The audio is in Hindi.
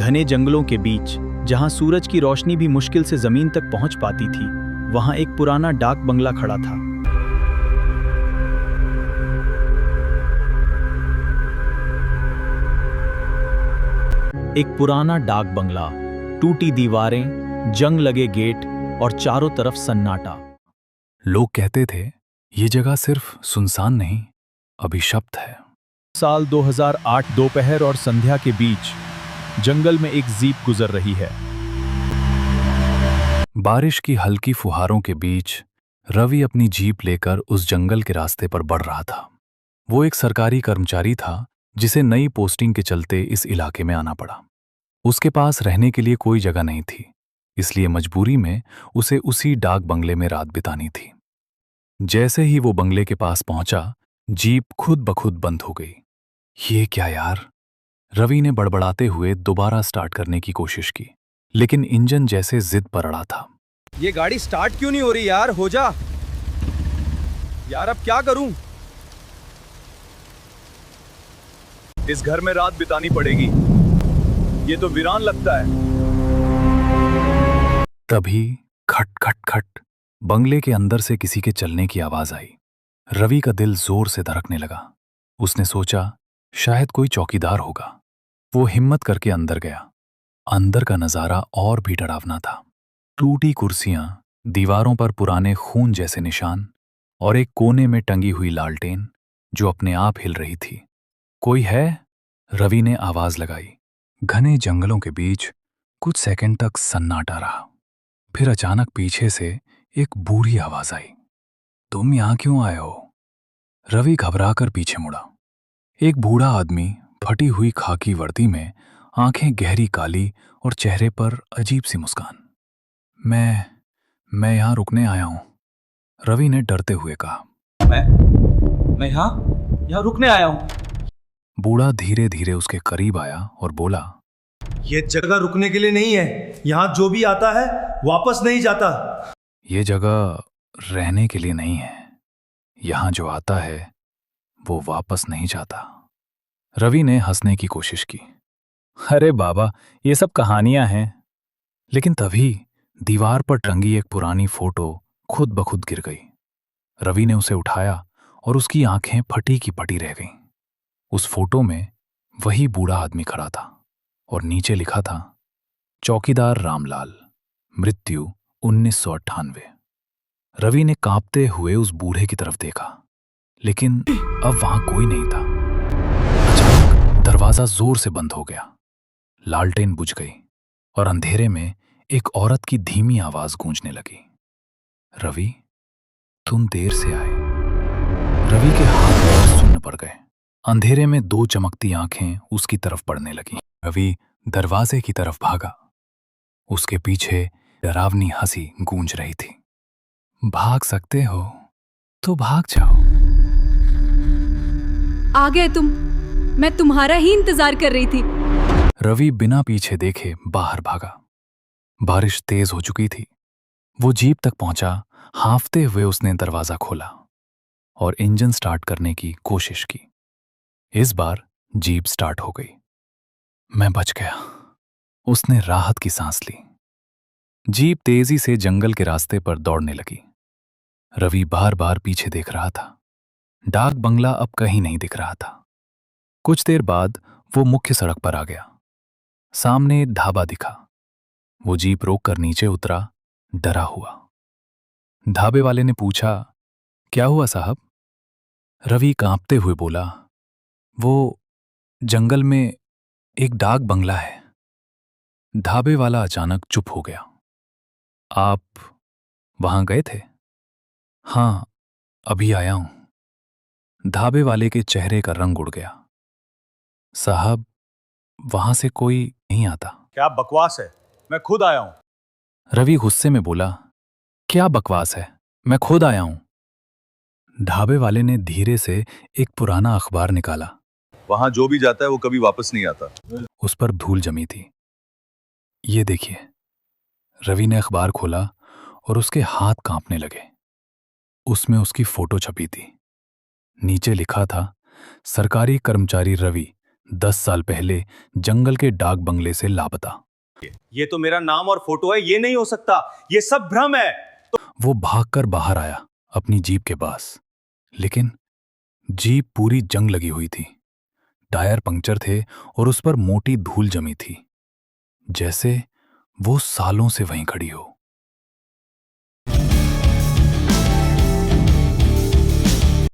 घने जंगलों के बीच, जहां सूरज की रोशनी भी मुश्किल से जमीन तक पहुंच पाती थी, वहां एक पुराना डाक बंगला खड़ा था। एक पुराना डाक बंगला, टूटी दीवारें, जंग लगे गेट और चारों तरफ सन्नाटा। लोग कहते थे ये जगह सिर्फ सुनसान नहीं, अभिशप्त है। साल 2008 दोपहर और संध्या के बीच जंगल में एक जीप गुजर रही है। बारिश की हल्की फुहारों के बीच रवि अपनी जीप लेकर उस जंगल के रास्ते पर बढ़ रहा था। वो एक सरकारी कर्मचारी था जिसे नई पोस्टिंग के चलते इस इलाके में आना पड़ा। उसके पास रहने के लिए कोई जगह नहीं थी, इसलिए मजबूरी में उसे उसी डाक बंगले में रात बितानी थी। जैसे ही वो बंगले के पास पहुंचा, जीप खुद ब खुद बंद हो गई। ये क्या यार? रवि ने बड़बड़ाते हुए दोबारा स्टार्ट करने की कोशिश की, लेकिन इंजन जैसे जिद पर अड़ा था। ये गाड़ी स्टार्ट क्यों नहीं हो रही यार? हो जा यार, अब क्या करूं? इस घर में रात बितानी पड़ेगी, ये तो वीरान लगता है। तभी खट खट खट बंगले के अंदर से किसी के चलने की आवाज आई। रवि का दिल जोर से धड़कने लगा। उसने सोचा शायद कोई चौकीदार होगा। वो हिम्मत करके अंदर गया। अंदर का नजारा और भी डरावना था। टूटी कुर्सियां, दीवारों पर पुराने खून जैसे निशान और एक कोने में टंगी हुई लालटेन जो अपने आप हिल रही थी। कोई है? रवि ने आवाज लगाई। घने जंगलों के बीच कुछ सेकंड तक सन्नाटा रहा। फिर अचानक पीछे से एक बूढ़ी आवाज आई। तुम यहां क्यों आए हो? रवि घबराकर पीछे मुड़ा। एक बूढ़ा आदमी फटी हुई खाकी वर्दी में, आंखें गहरी काली और चेहरे पर अजीब सी मुस्कान। मैं यहां रुकने आया हूं, रवि ने डरते हुए कहा। मैं यहाँ रुकने आया हूँ। बूढ़ा धीरे धीरे उसके करीब आया और बोला, ये जगह रुकने के लिए नहीं है। यहाँ जो भी आता है वापस नहीं जाता। ये जगह रहने के लिए नहीं है। यहां जो आता है वो वापस नहीं जाता। रवि ने हंसने की कोशिश की। अरे बाबा, ये सब कहानियां हैं। लेकिन तभी दीवार पर टंगी एक पुरानी फोटो खुद ब खुद गिर गई। रवि ने उसे उठाया और उसकी आंखें फटी की फटी रह गईं। उस फोटो में वही बूढ़ा आदमी खड़ा था और नीचे लिखा था, चौकीदार रामलाल, मृत्यु 1998। रवि ने कांपते हुए उस बूढ़े की तरफ देखा, लेकिन अब वहां कोई नहीं था। अचानक दरवाजा जोर से बंद हो गया। लालटेन बुझ गई और अंधेरे में एक औरत की धीमी आवाज गूंजने लगी। रवि, तुम देर से आए। रवि के हाथ पैर सुन्न पड़ गए। अंधेरे में दो चमकती आंखें उसकी तरफ पड़ने लगीं। रवि दरवाजे की तरफ भागा। उसके पीछे डरावनी हंसी गूंज रही थी। भाग सकते हो तो भाग जाओ। आ गए तुम, मैं तुम्हारा ही इंतजार कर रही थी। रवि बिना पीछे देखे बाहर भागा। बारिश तेज हो चुकी थी। वो जीप तक पहुंचा। हांफते हुए उसने दरवाजा खोला और इंजन स्टार्ट करने की कोशिश की। इस बार जीप स्टार्ट हो गई। मैं बच गया, उसने राहत की सांस ली। जीप तेजी से जंगल के रास्ते पर दौड़ने लगी। रवि बार बार पीछे देख रहा था। डाक बंगला अब कहीं नहीं दिख रहा था। कुछ देर बाद वो मुख्य सड़क पर आ गया। सामने एक ढाबा दिखा। वो जीप रोककर नीचे उतरा, डरा हुआ। ढाबे वाले ने पूछा, क्या हुआ साहब? रवि कांपते हुए बोला, वो जंगल में एक डाक बंगला है। ढाबे वाला अचानक चुप हो गया। आप वहां गए थे? हां, अभी आया हूं। ढाबे वाले के चेहरे का रंग उड़ गया। साहब, वहां से कोई नहीं आता। क्या बकवास है, मैं खुद आया हूं। रवि गुस्से में बोला, क्या बकवास है, मैं खुद आया हूं। ढाबे वाले ने धीरे से एक पुराना अखबार निकाला। वहां जो भी जाता है वो कभी वापस नहीं आता। उस पर धूल जमी थी। ये देखिए। रवि ने अखबार खोला और उसके हाथ कांपने लगे। उसमें उसकी फोटो छपी थी। नीचे लिखा था, सरकारी कर्मचारी रवि 10 साल पहले जंगल के डाक बंगले से लापता। ये तो मेरा नाम और फोटो है, ये नहीं हो सकता, ये सब भ्रम है। वो भागकर बाहर आया अपनी जीप के पास, लेकिन जीप पूरी जंग लगी हुई थी। टायर पंक्चर थे और उस पर मोटी धूल जमी थी, जैसे वो सालों से वहीं खड़ी हो।